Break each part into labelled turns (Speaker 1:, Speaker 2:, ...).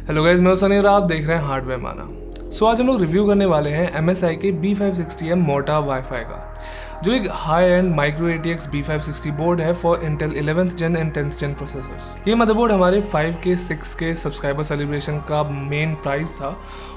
Speaker 1: Hello guys, मैं हूं सनी और आप देख रहे हैं हार्डवेयर माना। आज हम लोग रिव्यू करने वाले हैं MSI के B560M मोटा वाईफाई का, जो एक high end micro ATX B560 board है for Intel 11th gen and 10th gen processors. ये मदरबोर्ड हमारे 5K 6K सब्सक्राइबर सेलिब्रेशन का मेन प्राइस था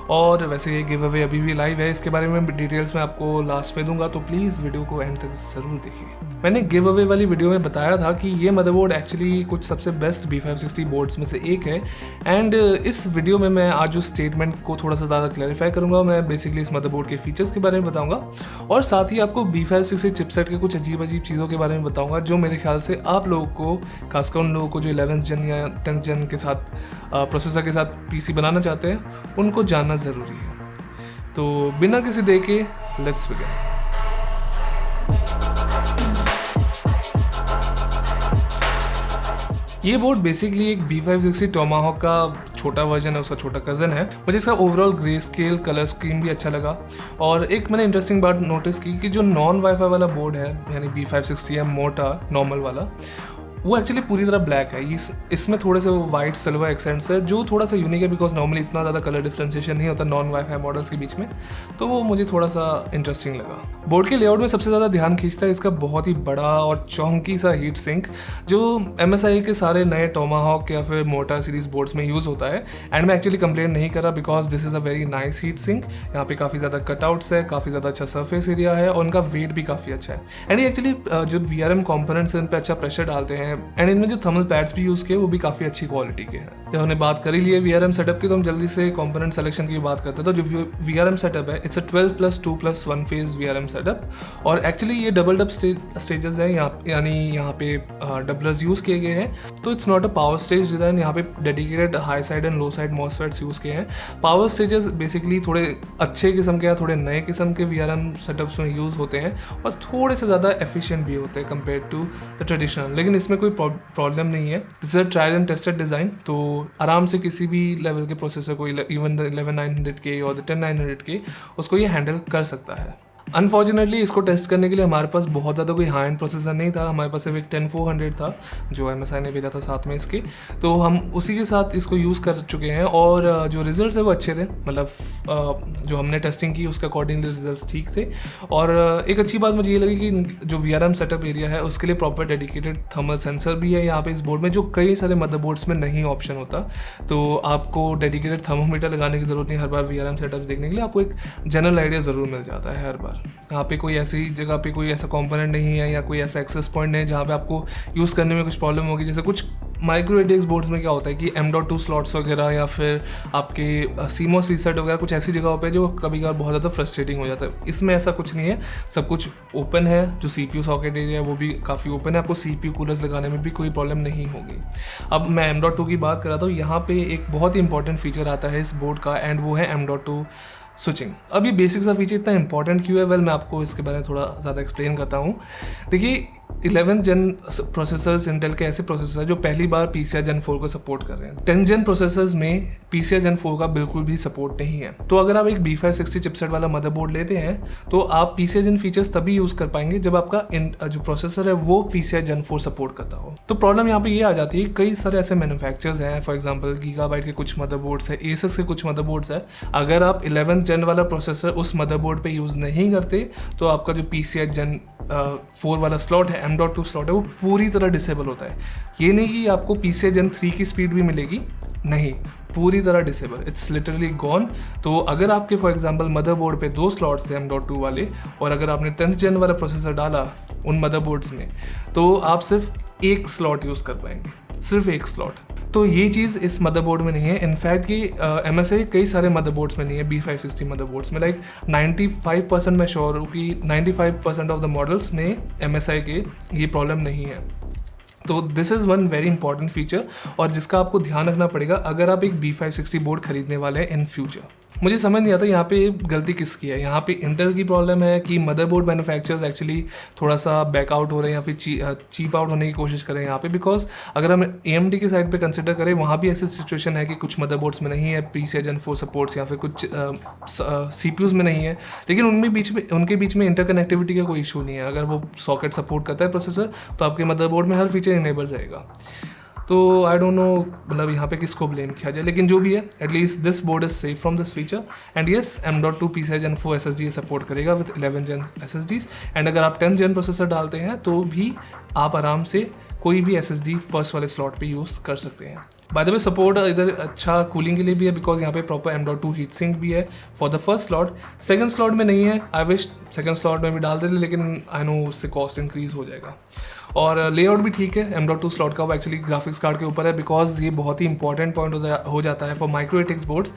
Speaker 1: और वैसे ये गिव अवे अभी भी लाइव है। इसके बारे में डिटेल्स मैं आपको लास्ट में दूंगा, तो प्लीज़ वीडियो को एंड तक ज़रूर देखिए। मैंने गिव अवे वाली वीडियो में बताया था कि ये मदरबोर्ड एक्चुअली कुछ सबसे बेस्ट B560 बोर्ड्स में से एक है एंड इस वीडियो में मैं आज उस स्टेटमेंट को थोड़ा सा ज़्यादा क्लैरिफाई करूंगा। मैं बेसिकली इस मदरबोर्ड के फीचर्स के बारे में बताऊंगा और साथ ही आपको B560 चिपसेट के कुछ अजीब चीज़ों के बारे में बताऊंगा, जो मेरे ख्याल से आप लोगों को, खासकर उन लोगों को जो 11th जेन या 10th जेन के साथ प्रोसेसर के साथ PC बनाना चाहते हैं, उनको जानना ज़रूरी है। तो बिना किसी देर के लेट्स बिगिन। ये बोर्ड बेसिकली एक B560 टोमाहॉक का छोटा वर्जन है, उसका छोटा कज़न है। मुझे इसका overall grey scale colour scheme भी अच्छा लगा और एक मैंने इंटरेस्टिंग बात नोटिस की कि जो नॉन वाईफाई वाला बोर्ड है, यानी B560M मोटा नॉर्मल वाला, वो एक्चुअली पूरी तरह ब्लैक है। इसमें थोड़े से वाइट सिल्वर एक्सेंट्स है, जो थोड़ा सा यूनिक है बिकॉज नॉर्मली इतना ज़्यादा कलर डिफ्रेंशिएशन नहीं होता नॉन वाईफाई मॉडल्स के बीच में, तो वो मुझे थोड़ा सा इंटरेस्टिंग लगा। बोर्ड के लेआउट में सबसे ज़्यादा ध्यान खींचता है इसका बहुत ही बड़ा और चौंकी सा हीट सिंक, जो MSI के सारे नए टोमाहॉक या फिर मोटा सीरीज बोर्ड्स में यूज़ होता है। एंड मैं एक्चुअली कंप्लेन नहीं कर रहा because this is a very nice heat sink. यहाँ पे काफ़ी ज़्यादा कटआउट्स है, काफ़ी ज़्यादा अच्छा सरफेस एरिया है और उनका वेट भी काफ़ी अच्छा है। एंड ये एक्चुअली जो VRM कॉम्पोनेंट्स हैं, इन पर अच्छा प्रेशर डालते हैं एंड इनमें जो थर्मल पैड्स भी यूज़ किए वो भी काफ़ी अच्छी क्वालिटी के हैं। जब हमने बात करी ली है VRM सेटअप की, तो हम जल्दी से कंपोनेंट सिलेक्शन की बात करते हैं। तो जो VRM सेटअप है, it's a 12+2+1 phase VRM setup और एक्चुअली ये डबल स्टेजेस है, यानी यहाँ पे डबलर्स यूज़ किए गए हैं। तो it's not a power stage design, यहाँ पे dedicated high side and low side MOSFETs use किए हैं। पावर स्टेजेस बेसिकली थोड़े अच्छे किस्म के या थोड़े नए किस्म के VRM सेटअप्स में यूज़ होते हैं और थोड़े से ज़्यादा एफिशिएंट भी होते हैं कंपेयर टू द ट्रेडिशनल, लेकिन इसमें कोई प्रॉब्लम नहीं है। This is a trial and tested design, तो आराम से किसी भी लेवल के प्रोसेसर को, इवन द 11900K और द 10900K, उसको ये हैंडल कर सकता है। अनफॉर्चुनेटली इसको टेस्ट करने के लिए हमारे पास बहुत ज़्यादा कोई हाई एंड प्रोसेसर नहीं था। हमारे पास सिर्फ एक 10400 था जो MSI ने भेजा था साथ में इसके, तो हम उसी के साथ इसको यूज़ कर चुके हैं और जो रिजल्ट्स है वो अच्छे थे। मतलब जो हमने टेस्टिंग की उसके अकॉर्डिंगली रिजल्ट्स ठीक थे। और एक अच्छी बात मुझे ये लगी कि जो VRM सेटअप एरिया है उसके लिए प्रॉपर डेडिकेटेड थर्मल सेंसर भी है यहाँ पे इस बोर्ड में, जो कई सारे मदरबोर्ड्स में नहीं ऑप्शन होता। तो आपको डेडिकेटेड थर्मोमीटर लगाने की ज़रूरत नहीं हर बार VRM सेटअप्स देखने के लिए, आपको एक जनरल आइडिया ज़रूर मिल जाता है हर बार। यहाँ पे कोई ऐसी जगह पे कोई ऐसा कंपोनेंट नहीं है या कोई ऐसा एक्सेस पॉइंट नहीं है जहाँ पे आपको यूज़ करने में कुछ प्रॉब्लम होगी। जैसे कुछ माइक्रो ATX बोर्ड्स में क्या होता है कि M.2 स्लॉट्स वगैरह या फिर आपके CMOS रीसेट वगैरह कुछ ऐसी जगहों पे जो कभी कभार बहुत ज़्यादा फ्रस्ट्रेटिंग हो जाता है। इसमें ऐसा कुछ नहीं है, सब कुछ ओपन है। जो CPU सॉकेट एरिया है वो भी काफ़ी ओपन है, आपको CPU कूलर्स लगाने में भी कोई प्रॉब्लम नहीं होगी। अब मैं M.2 की बात कर रहा था, यहाँ पे एक बहुत ही इंपॉर्टेंट फीचर आता है इस बोर्ड का एंड वो है M.2 स्विचिंग। अब ये बेसिक सा फीचर इतना इंपॉर्टेंट क्यों है, वेल मैं आपको इसके बारे में थोड़ा ज़्यादा एक्सप्लेन करता हूँ। देखिए 11th जेन प्रोसेसर्स इंटेल के ऐसे प्रोसेसर जो पहली बार PCI Gen 4 को सपोर्ट कर रहे हैं। 10th जेन प्रोसेसर्स में PCI Gen 4 का बिल्कुल भी सपोर्ट नहीं है। तो अगर आप एक B560 चिपसेट वाला मदरबोर्ड लेते हैं तो आप PCI Gen फीचर्स तभी यूज़ कर पाएंगे जब आपका जो प्रोसेसर है वो PCI Gen 4 सपोर्ट करता हो। तो प्रॉब्लम यहाँ पे ये आ जाती है, कई सारे ऐसे मैन्युफैक्चरर्स हैं, फॉर एग्जाम्पल गीगाबाइट के कुछ मदरबोर्ड्स है, Asus के कुछ मदरबोर्ड्स है। अगर आप 11th जेन वाला प्रोसेसर उस मदरबोर्ड पे यूज़ नहीं करते तो आपका जो PCI Gen 4 वाला स्लॉट है, M.2 स्लॉट है, वो पूरी तरह डिसेबल होता है। ये नहीं कि आपको PCI Gen 3 की स्पीड भी मिलेगी, नहीं, पूरी तरह डिसेबल, इट्स लिटरली गॉन। तो अगर आपके फॉर एग्जांपल मदरबोर्ड पे 2 स्लॉट्स थे M.2 वाले और अगर आपने 10th जेन वाला प्रोसेसर डाला उन मदरबोर्ड्स में, तो आप सिर्फ एक स्लॉट यूज़ कर पाएंगे, सिर्फ एक स्लॉट। तो ये चीज़ इस मदरबोर्ड में नहीं है। इनफैक्ट कि MSI कई सारे मदरबोर्ड्स में नहीं है, B560 मदरबोर्ड्स में लाइक 95% मैं श्योर हूँ कि 95% ऑफ द मॉडल्स में MSI के ये प्रॉब्लम नहीं है। तो this is one very important feature और जिसका आपको ध्यान रखना पड़ेगा अगर आप एक B560 बोर्ड खरीदने वाले हैं इन फ्यूचर। मुझे समझ नहीं आता यहाँ पे गलती किसकी है। यहाँ पे इंटेल की प्रॉब्लम है कि मदरबोर्ड मैन्युफैक्चरर्स एक्चुअली थोड़ा सा बैकआउट हो रहे हैं या फिर चीप आउट होने की कोशिश कर रहे हैं यहाँ पे, बिकॉज अगर हम AMD की साइड पे कंसिडर करें वहाँ भी ऐसी सिचुएशन है कि कुछ मदरबोर्ड्स में नहीं है PCI Gen 4 सपोर्ट्स या फिर कुछ CPUs में नहीं है, लेकिन उनके बीच में इंटरकनेक्टिविटी का कोई इशू नहीं है। अगर वो सॉकेट सपोर्ट करता है प्रोसेसर तो आपके मदरबोर्ड में हर फीचर इनेबल रहेगा। तो आई डोंट नो मतलब यहाँ पे किसको ब्लेम किया जाए, लेकिन जो भी है at least this board is safe from this feature. And yes M.2 PCI Gen 4 SSD support करेगा विद 11 Gen SSDs। एंड अगर आप 10 Gen प्रोसेसर डालते हैं तो भी आप आराम से कोई भी SSD फर्स्ट वाले स्लॉट पे यूज़ कर सकते हैं। बाय द वे सपोर्ट इधर अच्छा कूलिंग के लिए भी है, बिकॉज यहाँ पे प्रॉपर M.2 हीट सिंक भी है for the first slot. Second slot में नहीं है, आई विश सेकंड स्लॉट में भी डाल देते, लेकिन आई नो उससे कॉस्ट इंक्रीज हो जाएगा। और लेआउट भी ठीक है M.2 स्लॉट का, वो एक्चुअली ग्राफिक्स कार्ड के ऊपर है, बिकॉज ये बहुत ही इंपॉर्टेंट पॉइंट हो जाता है फॉर माइक्रो ATX बोर्ड्स।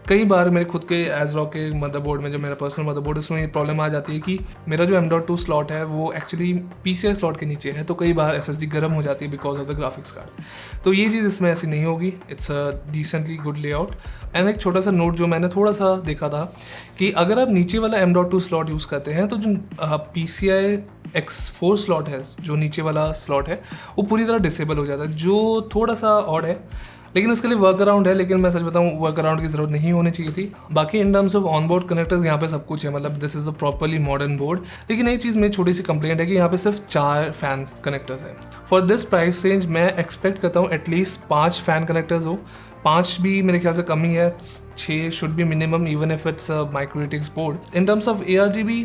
Speaker 1: कई बार मेरे खुद के ASRock के मदरबोर्ड में, जो मेरा पर्सनल मदरबोर्ड है, उसमें ये प्रॉब्लम आ जाती है कि मेरा जो M.2 स्लॉट है वो एक्चुअली PCI स्लॉट के नीचे है, तो कई बार SSD गर्म हो जाती है because of the graphics card. तो ये चीज़ इसमें ऐसी नहीं होगी, it's a decently good layout. And एक छोटा सा नोट जो मैंने थोड़ा सा देखा था कि अगर आप नीचे वाला M.2 स्लॉट यूज़ करते हैं तो जो PCI X4 स्लॉट है, जो नीचे वाला स्लॉट है, वो पूरी तरह डिसेबल हो जाता है, जो थोड़ा सा ऑड है, लेकिन उसके लिए वर्क अराउंड है। लेकिन मैं सच बताऊं, वर्क अराउंड की ज़रूरत नहीं होनी चाहिए थी। बाकी इन terms of on board connectors यहाँ पे सब कुछ है, मतलब this is a properly modern board. लेकिन एक चीज़ मेरी छोटी सी कंप्लेंट है कि यहाँ पे सिर्फ 4 फैन कनेक्टर्स हैं। फॉर दिस प्राइस रेंज मैं एक्सपेक्ट करता हूँ एटलीस्ट 5 फैन कनेक्टर्स हो। 5 भी मेरे ख्याल से कम ही है, 6 should be minimum even if it's a micro ATX board. In terms of ARGB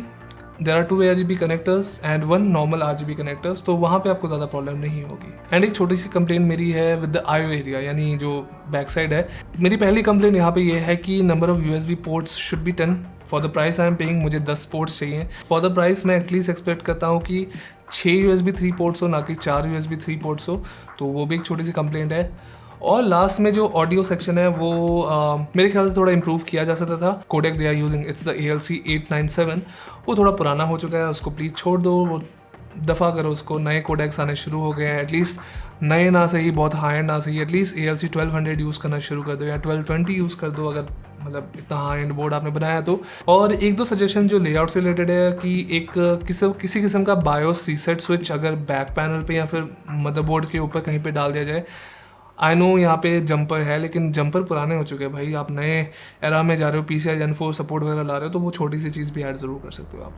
Speaker 1: there are 2 ARGB connectors and 1 normal RGB connectors, तो वहाँ पे आपको ज़्यादा प्रॉब्लम नहीं होगी। एंड एक छोटी सी कंप्लेंट मेरी है विद द IO एरिया, यानी जो बैक साइड है। मेरी पहली कंप्लेंट यहाँ पे ये है कि number of USB ports should be 10। For the price I am paying मुझे 10 पोर्ट्स चाहिए। फॉर द प्राइस मैं एटलीस्ट एक्सपेक्ट करता हूँ कि 6 USB 3 पोर्ट्स हो, ना कि 4 USB 3 पोर्ट्स हो, तो वो भी एक छोटी सी कंप्लेंट है। और लास्ट में जो ऑडियो सेक्शन है वो मेरे ख्याल से थोड़ा इंप्रूव किया जा सकता था। Codec they are using it's the ALC 897, वो थोड़ा पुराना हो चुका है, उसको प्लीज़ छोड़ दो, वो दफ़ा करो उसको। नए कोडेक्स आने शुरू हो गए हैं, एटलीस्ट नए ना सही, बहुत हाई एंड ना सही, एटलीस्ट ALC 1200 यूज़ करना शुरू कर दो या 1220 यूज़ कर दो, अगर मतलब इतना हाई एंड बोर्ड आपने बनाया तो। और एक दो सजेशन जो लेआउट से रिलेटेड है कि एक किसी किस्म का बायोस रीसेट स्विच अगर बैक पैनल पे या फिर मदरबोर्ड के ऊपर कहीं पे डाल दिया जाए। आई नो यहाँ पे जंपर है, लेकिन जंपर पुराने हो चुके हैं भाई, आप नए एरा में जा रहे हो, PCI Gen 4 सपोर्ट वगैरह ला रहे हो, तो वो छोटी सी चीज़ भी ऐड ज़रूर कर सकते हो आप।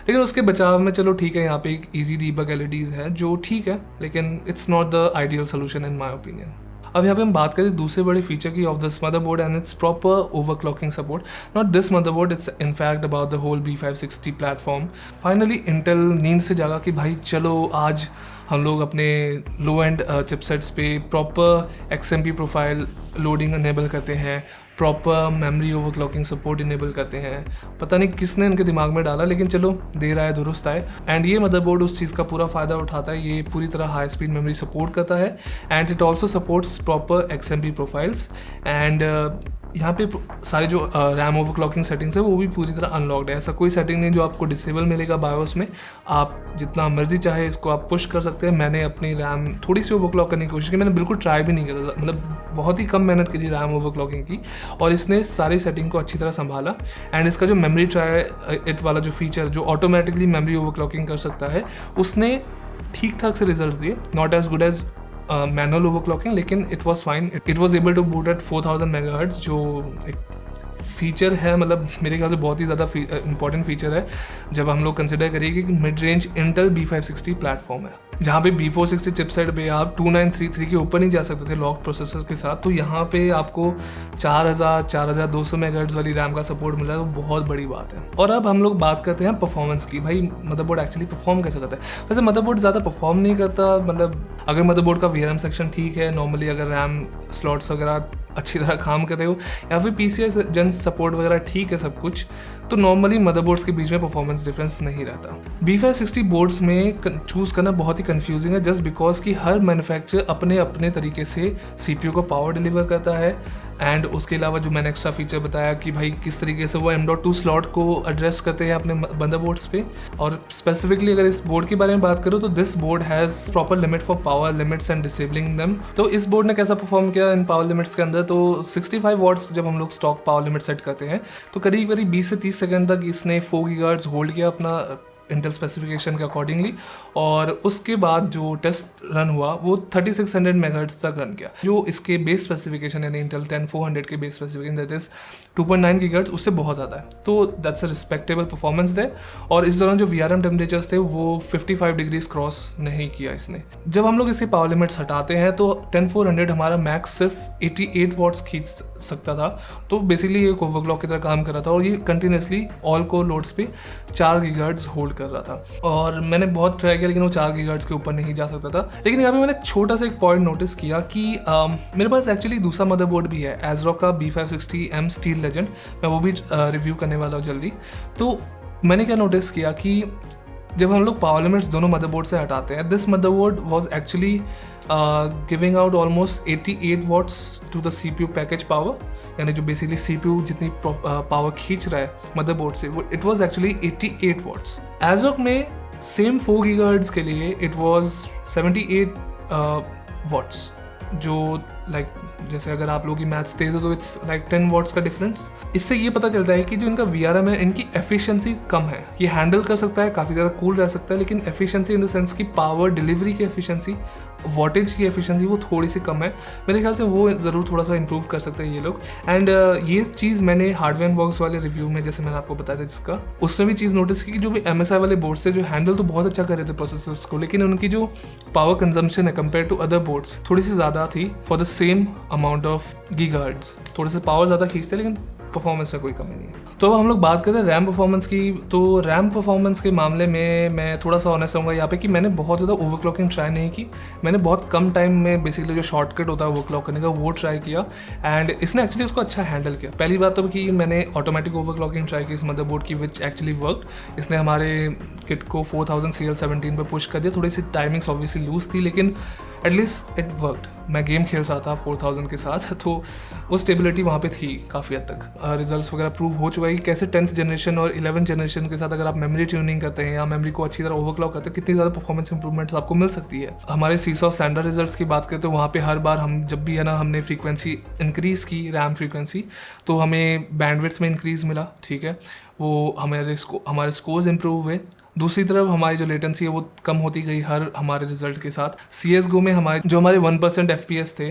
Speaker 1: लेकिन उसके बचाव में चलो ठीक है, यहाँ पे एक ईजी डीबग LEDs है जो ठीक है, लेकिन it's not the ideal solution in my opinion. अब यहाँ पे हम बात करें दूसरे बड़े फीचर की of this motherboard and it's proper overclocking support. Not this motherboard, it's in fact about the whole B560 platform. Finally Intel नींद से जागा कि भाई चलो आज हम लोग अपने लो एंड चिपसेट्स पे proper XMP profile loading enable करते हैं, proper memory overclocking support enable करते हैं। पता नहीं किसने इनके दिमाग में डाला, लेकिन चलो देर आए दुरुस्त आए। एंड ये मदरबोर्ड उस चीज़ का पूरा फ़ायदा उठाता है, ये पूरी तरह हाई स्पीड मेमोरी सपोर्ट करता है and it also supports proper XMP profiles. And यहाँ पे सारे जो रैम ओवरक्लॉकिंग सेटिंग्स है वो भी पूरी तरह अनलॉक्ड है। ऐसा कोई सेटिंग नहीं जो आपको डिसेबल मिलेगा बायोस में, आप जितना मर्जी चाहे इसको आप पुश कर सकते हैं। मैंने अपनी रैम थोड़ी सी ओवरक्लॉक करने की कोशिश की, मैंने बिल्कुल ट्राई भी नहीं किया था, मतलब बहुत ही कम मेहनत की थी रैम ओवरक्लॉकिंग की, और इसने सारी सेटिंग को अच्छी तरह संभाला। एंड इसका जो मेमोरी ट्राई इट वाला जो फीचर जो ऑटोमेटिकली मेमोरी ओवरक्लॉकिंग कर सकता है, उसने ठीक ठाक से रिजल्ट दिए। Not as good as manual overclocking, लेकिन it was fine. It was able to boot at 4000 MHz, जो एक फीचर है, मतलब मेरे ख्याल से बहुत ही ज़्यादा इंपॉर्टेंट फीचर है जब हम लोग कंसिडर करिए कि mid range Intel B560 platform है, जहाँ पे B460 चिपसेट पे आप 2933 के ऊपर नहीं जा सकते थे लॉक प्रोसेसर के साथ। तो यहाँ पे आपको 4200 MHz वाली रैम का सपोर्ट मिला है, वो बहुत बड़ी बात है। और अब हम लोग बात करते हैं परफॉर्मेंस की। भाई मदरबोर्ड एक्चुअली परफॉर्म कैसे करता है? वैसे मदरबोर्ड ज़्यादा परफॉर्म नहीं करता, मतलब अगर मदरबोर्ड का VRAM सेक्शन ठीक है, नॉर्मली अगर रैम स्लॉट्स वगैरह अच्छी तरह काम कर रहे हो या फिर PCI Gen सपोर्ट वगैरह ठीक है सब कुछ, तो नॉर्मली मदरबोर्ड्स के बीच में परफॉर्मेंस डिफरेंस नहीं रहता। B560 बोर्ड्स में चूज़ करना बहुत ही कंफ्यूजिंग है, जस्ट बिकॉज कि हर मैन्युफैक्चरर अपने अपने तरीके से CPU को पावर डिलीवर करता है। एंड उसके अलावा जो मैंने एक्स्ट्रा फीचर बताया कि भाई किस तरीके से वो M.2 स्लॉट को एड्रेस करते हैं अपने मदरबोर्ड्स पे। और स्पेसिफिकली अगर इस बोर्ड के बारे में बात करूँ तो this board has proper limit for power limits and disabling them. तो इस बोर्ड ने कैसा परफॉर्म किया इन पावर लिमिट्स के अंदर, तो 65 वॉट्स जब हम लोग स्टॉक पावर लिमिट सेट करते हैं तो करीब 20 से 30 सेकंड तक इसने 4 GHz होल्ड किया अपना इंटेल स्पेसिफिकेशन के अकॉर्डिंगली, और उसके बाद जो टेस्ट रन हुआ वो 3600 मेगाहर्ट्ज़ तक रन किया। जो इसके बेस स्पेसिफिकेशन यानी इंटेल 10400 के base specification that is 2.9 gigahertz उससे बहुत ज़्यादा है, तो दैट्स अ रिस्पेक्टेबल परफॉर्मेंस दे। और इस दौरान जो VRM टेम्परेचर्स थे वो 55 डिग्रीज क्रॉस नहीं किया इसने। जब हम लोग इसके पावर लिमिट्स हटाते हैं तो 10400 हमारा मैक्स सिर्फ 88 वॉट्स खींच सकता था, तो बेसिकली ये ओवरक्लॉक की तरह काम कर रहा था, और ये कंटिन्यूसली ऑल कोर लोड्स पे 4 गीगाहर्ट्ज़ होल्ड कर रहा था। और मैंने बहुत ट्राई किया लेकिन वो 4 गीगाहर्ट्ज़ के ऊपर नहीं जा सकता था। लेकिन यहाँ पे मैंने छोटा सा एक पॉइंट नोटिस किया कि मेरे पास एक्चुअली दूसरा मदरबोर्ड भी है, ASRock का B560M स्टील लेजेंड, मैं वो भी रिव्यू करने वाला हूँ जल्दी। तो मैंने क्या नोटिस किया कि जब हम लोग पावर लिमिट्स दोनों मदरबोर्ड से हटाते हैं, this motherboard was actually giving out almost 88 watts to the CPU package power, यानी जो बेसिकली CPU जितनी पावर खींच रहा है मदरबोर्ड से वो it was actually 88 watts. ASRock में सेम 4 गीगाहर्ट्ज़ के लिए इट वाज 78 वॉट्स, जो लाइक जैसे अगर आप लोगों की मैथ्स तेज हो तो इट्स लाइक 10 वॉट्स का डिफरेंस। इससे ये पता चलता है कि जो इनका VRM है इनकी एफिशिएंसी कम है, ये हैंडल कर सकता है, काफ़ी ज़्यादा कूल रह सकता है, लेकिन एफिशिएंसी इन द सेंस की पावर डिलीवरी की एफिशिएंसी, वॉटेज की एफिशिएंसी वो थोड़ी सी कम है। मेरे ख्याल से वो ज़रूर थोड़ा सा इंप्रूव कर सकते हैं ये लोग। एंड ये चीज़ मैंने हार्डवेयर बॉक्स वाले रिव्यू में जैसे मैंने आपको बताया था जिसका, उसमें भी चीज़ नोटिस की कि जो भी MSI वाले बोर्ड से जो हैंडल तो बहुत अच्छा कर रहे थे प्रोसेसर्स को, लेकिन उनकी जो पावर कंजम्पशन है कंपेयर टू अदर बोर्ड्स थोड़ी सी ज़्यादा थी for the same amount of gigahertz. थोड़े से पावर ज़्यादा खींचते लेकिन परफॉर्मेंस में कोई कमी नहीं है। तो अब हम लोग बात करते हैं रैम परफॉर्मेंस की। तो रैम परफॉर्मेंस के मामले में मैं थोड़ा सा ऑनेस्ट रहूँगा यहाँ पे कि मैंने बहुत ज़्यादा ओवरक्लॉकिंग ट्राई नहीं की, मैंने बहुत कम टाइम में बेसिकली जो शॉर्टकट होता है ओवरक्लॉक करने का वो ट्राई किया, एंड इसने एक्चुअली उसको अच्छा हैंडल किया। पहली बात तो कि मैंने ऑटोमेटिक ओवरक्लॉकिंग ट्राई की इस मदरबोर्ड की, विच एक्चुअली वर्कड। इसने हमारे किट को 4000 CL17 पर पुश कर दिया। थोड़ी सी टाइमिंग्स ऑब्वियसली लूज थी लेकिन एटलीस्ट इट वर्कड। मैं गेम खेल रहा था 4000 के साथ, तो वो स्टेबिलिटी वहाँ पे थी काफ़ी हद तक। रिजल्ट्स वगैरह प्रूव हो चुका है कि कैसे 10th जनरेशन और 11th जनरेशन के साथ अगर आप मेमोरी ट्यूनिंग करते हैं या मेमोरी को अच्छी तरह ओवरक्लॉक करते हैं कितनी ज़्यादा परफॉर्मेंस इंप्रूवमेंट्स आपको मिल सकती है। हमारे CISA स्टैंडर्ड रिजल्ट्स की बात करते हैं तो वहाँ पे हर बार हम जब भी है ना हमने फ्रीक्वेंसी इंक्रीज़ की, रैम फ्रीक्वेंसी, तो हमें बैंडविड्थ में इंक्रीज़ मिला, ठीक है, वो हमारे स्कोर्स इंप्रूव हुए। दूसरी तरफ हमारी जो लेटेंसी है वो कम होती गई हर हमारे रिजल्ट के साथ। CSGO में हमारे 1% FPS थे,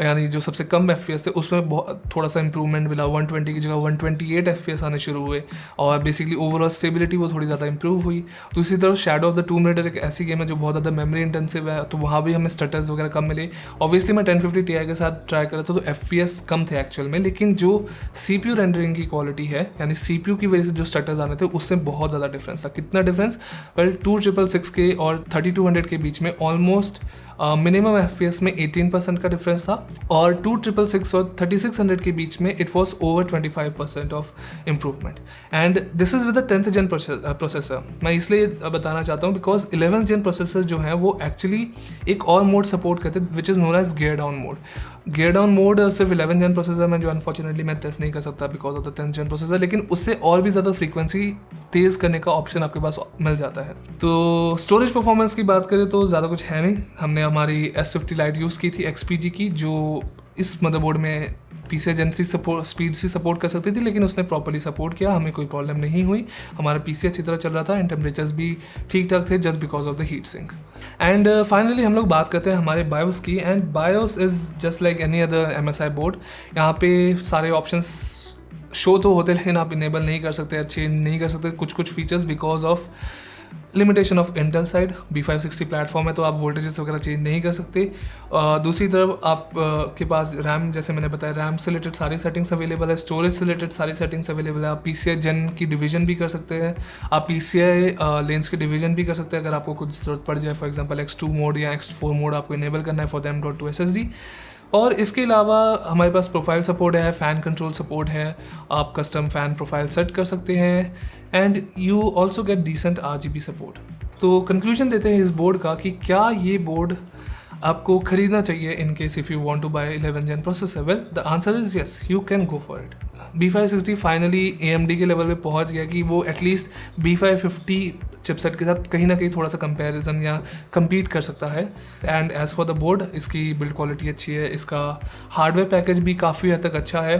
Speaker 1: यानी जो सबसे कम FPS थे, उसमें बहुत थोड़ा सा इंप्रूवमेंट मिला। 120 की जगह 128 FPS आने शुरू हुए और बेसिकली ओवरऑल स्टेबिलिटी वो थोड़ी ज़्यादा इंप्रूव हुई। दूसरी तरफ शैडो ऑफ द टूम रेडर एक ऐसी गेम है जो बहुत ज़्यादा मेमोरी इंटेंसिव है, तो वहाँ भी हमें स्टटर्स वगैरह कम मिले। ऑब्वियसली मैं 1050 Ti के साथ ट्राई कर रहा था तो FPS कम थे एक्चुअल में, लेकिन जो CPU रेंडरिंग की क्वालिटी है यानी CPU की वजह से जो स्टटर्स आने थे उससे बहुत ज़्यादा डिफरेंस था। कितना डिफरेंस? वेल 2666 के और 3200 के बीच में ऑलमोस्ट मिनिमम FPS में 18% का डिफरेंस था, और 2666 और 3600 के बीच में it was over 25% of improvement. And this is with the 10th gen processor. मैं इसलिए बताना चाहता हूँ बिकॉज 11th gen प्रोसेसर जो है वो एक्चुअली एक और मोड सपोर्ट करते हैं which is known as gear down mode. Gear down mode सिर्फ 11th gen प्रोसेसर में जो अनफॉर्चुनेटली मैं टेस्ट नहीं कर सकता because of the 10th gen processor, लेकिन उससे और भी ज़्यादा फ्रीक्वेंसी तेज़ करने का ऑप्शन आपके पास मिल जाता है। तो स्टोरेज परफॉर्मेंस की बात करें तो ज़्यादा कुछ है नहीं। हमने हमारी S50 Lite यूज़ की थी XPG की, जो इस मदरबोर्ड में PCI Gen 3 स्पीड से सपोर्ट कर सकती थी, लेकिन उसने प्रॉपर्ली सपोर्ट किया, हमें कोई प्रॉब्लम नहीं हुई। हमारा PC अच्छी तरह चल रहा था एंड टेम्परेचर्स भी ठीक ठाक थे just because of the heat sink. And finally हम लोग बात करते हैं हमारे बायोस की, and BIOS is just like any other MSI board. यहाँ पे सारे ऑप्शंस शो तो होते लेकिन आप इनेबल नहीं कर सकते, चेंज नहीं कर सकते कुछ features because of limitation of Intel side. B560 platform है तो आप वोल्टेजेस वगैरह चेंज नहीं कर सकते। दूसरी तरफ आप के पास रैम, जैसे मैंने बताया, रैम से रिलेटेड सारी सेटिंग्स अवेलेबल है, स्टोरेज से रिलेटेड सारी सेटिंग्स अवेलेबल है। आप PCI Gen की डिवीजन भी कर सकते हैं, आप PCI लेंस की डिवीजन भी कर सकते हैं अगर आपको कुछ जरूरत पड़ जाए, फॉर एग्जाम्पल X2 मोड या X4 मोड आपको इनेबल करना है फॉर द M.2 SSD। और इसके अलावा हमारे पास प्रोफाइल सपोर्ट है, फ़ैन कंट्रोल सपोर्ट है, आप कस्टम फ़ैन प्रोफाइल सेट कर सकते हैं, and you also get decent RGB support. तो कंक्लूजन देते हैं इस बोर्ड का कि क्या ये बोर्ड आपको खरीदना चाहिए in case if you want to buy 11th gen processor. Well the answer is yes, you can go for it. B560 finally AMD के लेवल पे पहुंच गया कि वो एटलीस्ट B550 चिपसेट के साथ कहीं ना कहीं थोड़ा सा कंपैरिजन या compete कर सकता है। And as for the board, इसकी बिल्ड क्वालिटी अच्छी है, इसका हार्डवेयर पैकेज भी काफ़ी हद तक अच्छा है।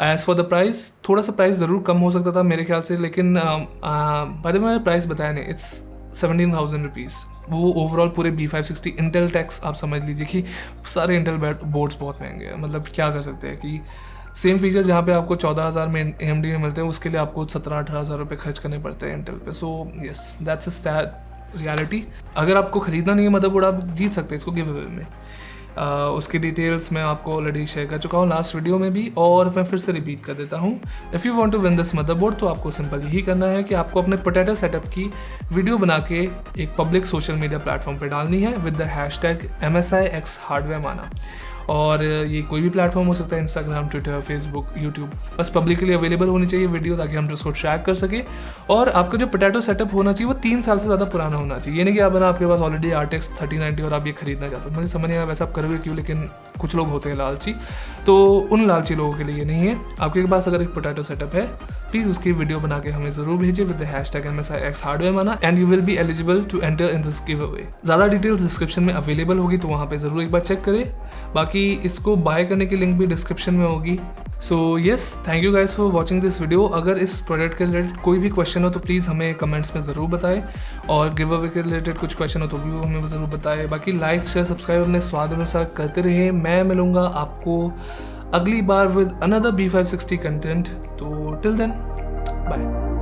Speaker 1: एज़ फॉर द प्राइस, थोड़ा सा प्राइस ज़रूर कम हो सकता था मेरे ख्याल से, लेकिन बाद में मैंने प्राइस बताया नहीं, इट्स 17,000 रुपीज़। वो ओवरऑल पूरे B560 इंटेल टैक्स आप समझ लीजिए कि सारे इंटेल बोर्ड्स बहुत महंगे हैं। मतलब क्या कर सकते हैं कि सेम फीचर जहाँ पे आपको 14,000 में AMD में मिलते हैं, उसके लिए आपको 17-18 हज़ार रुपये खर्च करने पड़ते हैं इंटेल पे। So yes, that's a sad reality. अगर आपको ख़रीदना नहीं है मदरबोर्ड, आप जीत सकते हैं इसको गिव अवे में। उसकी डिटेल्स मैं आपको ऑलरेडी शेयर कर चुका हूँ लास्ट वीडियो में भी, और मैं फिर से रिपीट कर देता हूँ। If you want to win this motherboard, तो आपको सिंपल यही करना है कि आपको अपने पोटैटो सेटअप की वीडियो बना के एक पब्लिक सोशल मीडिया प्लेटफॉर्म पे डालनी है with the hashtag MSIX hardware माना। और ये कोई भी प्लेटफॉर्म हो सकता है, इंस्टाग्राम, ट्विटर, फेसबुक, यूट्यूब, बस पब्लिकली अवेलेबल होनी चाहिए वीडियो, ताकि हम उसको ट्रैक कर सके। और आपका जो पोटैटो सेटअप होना चाहिए वो 3 साल से ज़्यादा पुराना होना चाहिए। ये नहीं कि आपके पास ऑलरेडी RTX 3090 और आप ये खरीदना चाहते हो। मुझे समझ नहीं आया वैसा आप करोगे क्यों, लेकिन कुछ लोग होते हैं लालची, तो उन लालची लोगों के लिए ये नहीं है। आपके पास अगर एक पोटैटो सेटअप है, प्लीज़ उसकी वीडियो बना के हमें ज़रूर भेजिए with the hashtag MSIX hardware माना, and you will be eligible to enter in this giveaway. ज़्यादा डिटेल्स डिस्क्रिप्शन में अवेलेबल होगी, तो वहाँ पे ज़रूर एक बार चेक करें। बाकी इसको बाय करने की लिंक भी डिस्क्रिप्शन में होगी। So yes, thank you guys for watching this video. अगर इस प्रोडक्ट के रिलेटेड कोई भी क्वेश्चन हो तो प्लीज़ हमें कमेंट्स में ज़रूर बताएं, और गिव अवे के रिलेटेड कुछ क्वेश्चन हो तो भी वो हमें ज़रूर बताएं। बाकी लाइक, शेयर, सब्सक्राइब अपने स्वाद अनुसार करते रहिए। मैं मिलूँगा आपको अगली बार विद अनदर B560 कंटेंट। तो टिल देन, बाय।